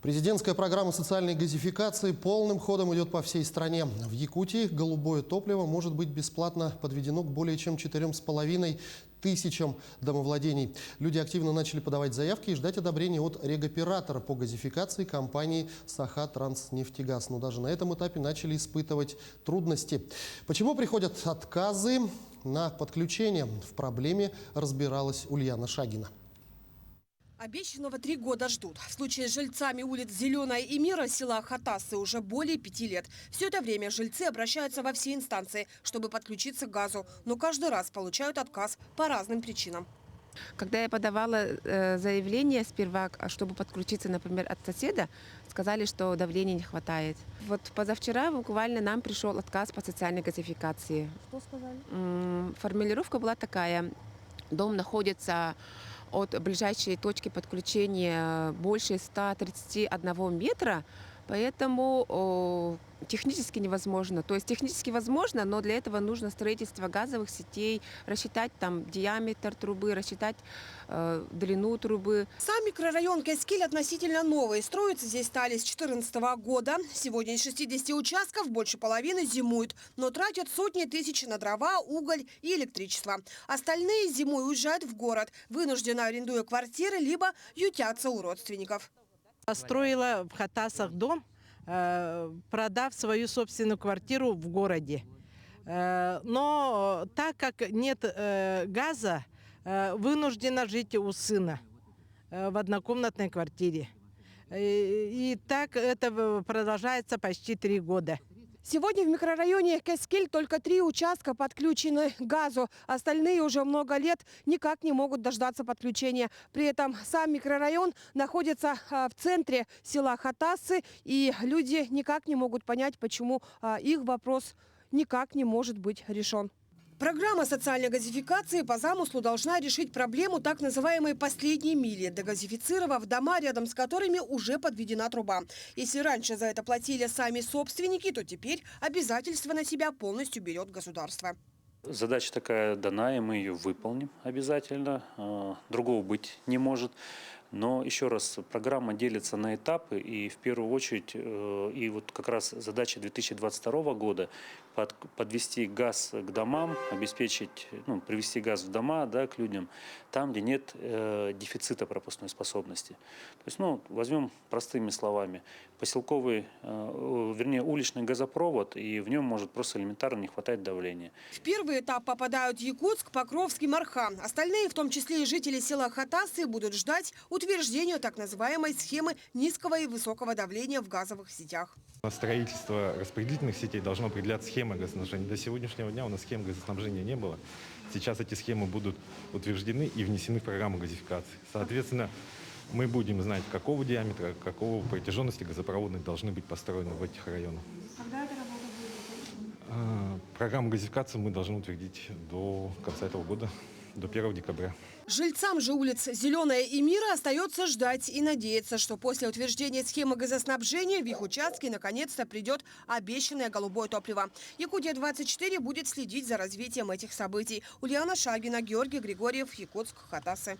Президентская программа социальной газификации полным ходом идет по всей стране. В Якутии голубое топливо может быть бесплатно подведено к более чем 4,5 тысячам домовладений. Люди активно начали подавать заявки и ждать одобрения от регоператора по газификации компании «Саха-Транснефтегаз». Но даже на этом этапе начали испытывать трудности. Почему приходят отказы на подключение? В проблеме разбиралась Ульяна Шагина. Обещанного 3 года ждут. В случае с жильцами улиц Зеленая и Мира села Хатасы уже более 5 лет. Все это время жильцы обращаются во все инстанции, чтобы подключиться к газу. Но каждый раз получают отказ по разным причинам. Когда я подавала заявление сперва, чтобы подключиться, например, от соседа, сказали, что давления не хватает. Вот позавчера буквально нам пришел отказ по социальной газификации. Что сказали? Формулировка была такая. Дом находится от ближайшей точки подключения больше 131 метра, поэтому технически невозможно. То есть технически возможно, но для этого нужно строительство газовых сетей, рассчитать там диаметр трубы, рассчитать длину трубы. Сам микрорайон Кескиль относительно новый. Строиться здесь стали с 2014 года. Сегодня из 60 участков больше половины зимуют, но тратят сотни тысяч на дрова, уголь и электричество. Остальные зимой уезжают в город, вынужденно арендуя квартиры, либо ютятся у родственников. Построила в Хатасах дом, продав свою собственную квартиру в городе. Но так как нет газа, вынуждена жить у сына в однокомнатной квартире. И так это продолжается почти 3 года. Сегодня в микрорайоне Кескиль только 3 участка подключены к газу. Остальные уже много лет никак не могут дождаться подключения. При этом сам микрорайон находится в центре села Хатасы. И люди никак не могут понять, почему их вопрос никак не может быть решен. Программа социальной газификации по замыслу должна решить проблему так называемой последней мили, догазифицировав дома, рядом с которыми уже подведена труба. Если раньше за это платили сами собственники, то теперь обязательство на себя полностью берет государство. Задача такая дана, и мы ее выполним обязательно. Другого быть не может. Но еще раз, программа делится на этапы, и в первую очередь, и вот как раз задача 2022 года подвести газ к домам, обеспечить, привести газ в дома, да, к людям, там, где нет дефицита пропускной способности. То есть, возьмем простыми словами, поселковый, уличный газопровод, и в нем может просто элементарно не хватать давления. В первый этап попадают Якутск, Покровский, Мархан. Остальные, в том числе и жители села Хатасы, будут ждать утверждению так называемой схемы низкого и высокого давления в газовых сетях. Строительство распределительных сетей должно определять схемы газоснабжения. До сегодняшнего дня у нас схем газоснабжения не было. Сейчас эти схемы будут утверждены и внесены в программу газификации. Соответственно, мы будем знать, какого диаметра, какого протяженности газопроводных должны быть построены в этих районах. Когда эта работа будет? Программу газификации мы должны утвердить до конца этого года, до 1 декабря. Жильцам же улиц Зеленая и Мира остается ждать и надеяться, что после утверждения схемы газоснабжения в их участке наконец-то придет обещанное голубое топливо. Якутия-24 будет следить за развитием этих событий. Ульяна Шагина, Георгий Григорьев, Якутск, Хатасы.